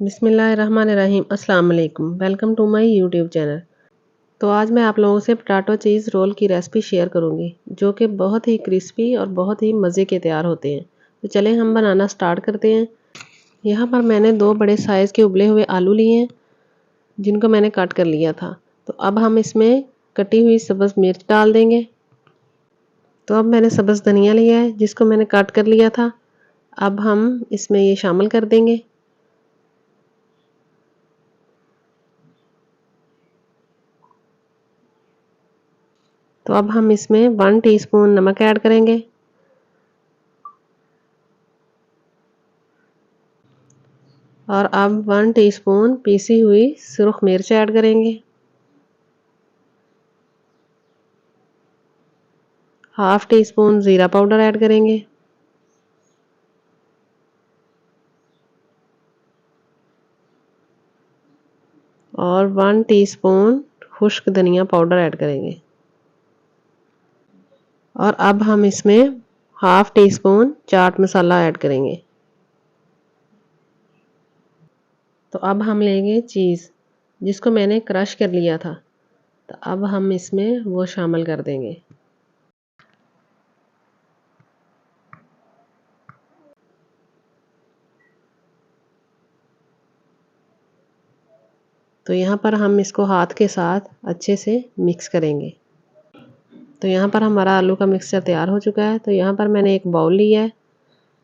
बिस्मिल्लाहिर्रहमानिर्रहीम। अस्सलाम वालेकुम। Welcome to my YouTube channel. तो आज मैं आप लोगों से पोटैटो चीज़ रोल की रेसिपी शेयर करूंगी जो कि बहुत ही क्रिस्पी और बहुत ही मज़े के तैयार होते हैं। तो चलें हम बनाना स्टार्ट करते हैं। यहाँ पर मैंने 2 बड़े साइज़ के उबले हुए आलू लिए हैं जिनको मैंने कट कर लिया था। तो अब हम इसमें कटी हुई सब्ज़ मिर्च डाल देंगे। तो अब मैंने सब्ज़ धनिया लिया है जिसको मैंने कट कर लिया था। अब हम इसमें ये शामिल कर देंगे। तो अब हम इसमें 1 टीस्पून नमक ऐड करेंगे और अब 1 टीस्पून पीसी हुई सुरख मिर्च ऐड करेंगे। हाफ टी स्पून ज़ीरा पाउडर ऐड करेंगे और 1 टीस्पून खुश्क धनिया पाउडर ऐड करेंगे। और अब हम इसमें half tea spoon chaat masala add करेंगे। तो अब हम लेंगे चीज़ जिसको मैंने क्रश कर लिया था। तो अब हम इसमें वो शामिल कर देंगे। तो यहाँ पर हम इसको हाथ के साथ अच्छे से मिक्स करेंगे। तो यहाँ पर हमारा आलू का मिक्सचर तैयार हो चुका है। तो यहाँ पर मैंने एक बाउल लिया है।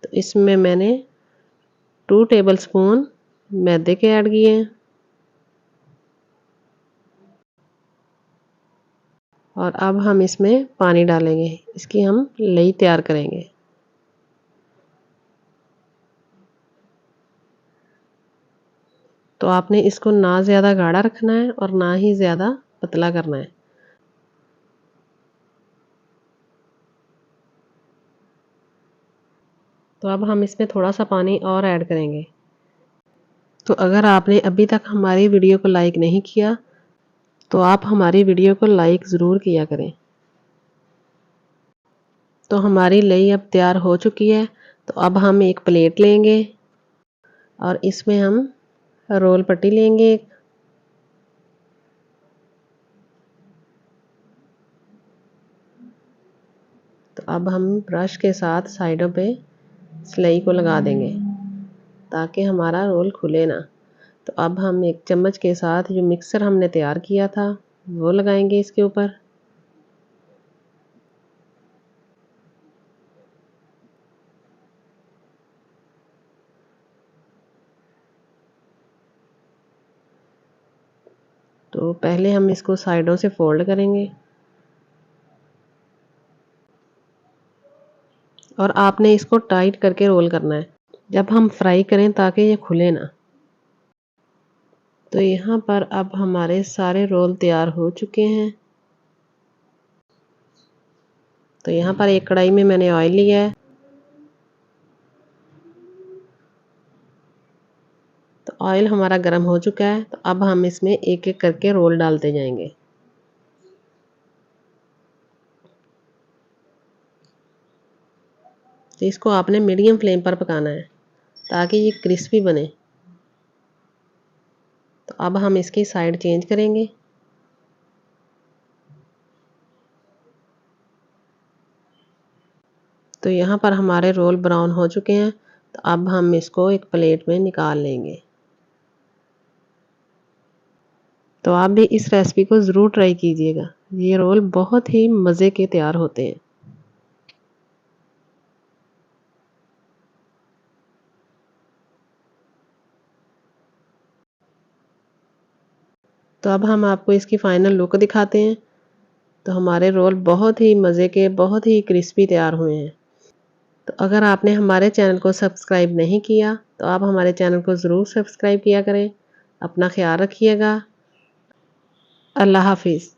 तो इसमें मैंने 2 टेबलस्पून मैदे के ऐड किए हैं और अब हम इसमें पानी डालेंगे। इसकी हम लई तैयार करेंगे। तो आपने इसको ना ज़्यादा गाढ़ा रखना है और ना ही ज़्यादा पतला करना है। तो अब हम इसमें थोड़ा सा पानी और ऐड करेंगे। तो अगर आपने अभी तक हमारी वीडियो को लाइक नहीं किया तो आप हमारी वीडियो को लाइक ज़रूर किया करें। तो हमारी लई अब तैयार हो चुकी है। तो अब हम एक प्लेट लेंगे और इसमें हम रोल पट्टी लेंगे। तो अब हम ब्रश के साथ साइडों पे सिलाई को लगा देंगे ताकि हमारा रोल खुले ना। तो अब हम एक चम्मच के साथ जो मिक्सर हमने तैयार किया था वो लगाएंगे इसके ऊपर। तो पहले हम इसको साइडों से फोल्ड करेंगे और आपने इसको टाइट करके रोल करना है जब हम फ्राई करें ताकि ये खुले ना। तो यहाँ पर अब हमारे सारे रोल तैयार हो चुके हैं। तो यहाँ पर एक कढ़ाई में मैंने ऑयल लिया है। तो ऑयल हमारा गर्म हो चुका है। तो अब हम इसमें एक एक करके रोल डालते जाएंगे। तो इसको आपने मीडियम फ्लेम पर पकाना है ताकि ये क्रिस्पी बने। तो अब हम इसकी साइड चेंज करेंगे। तो यहाँ पर हमारे रोल ब्राउन हो चुके हैं। तो अब हम इसको एक प्लेट में निकाल लेंगे। तो आप भी इस रेसिपी को ज़रूर ट्राई कीजिएगा। ये रोल बहुत ही मज़े के तैयार होते हैं। तो अब हम आपको इसकी फाइनल लुक दिखाते हैं। तो हमारे रोल बहुत ही मज़े के बहुत ही क्रिस्पी तैयार हुए हैं। तो अगर आपने हमारे चैनल को सब्सक्राइब नहीं किया तो आप हमारे चैनल को ज़रूर सब्सक्राइब किया करें। अपना ख्याल रखिएगा। अल्लाह हाफिज़।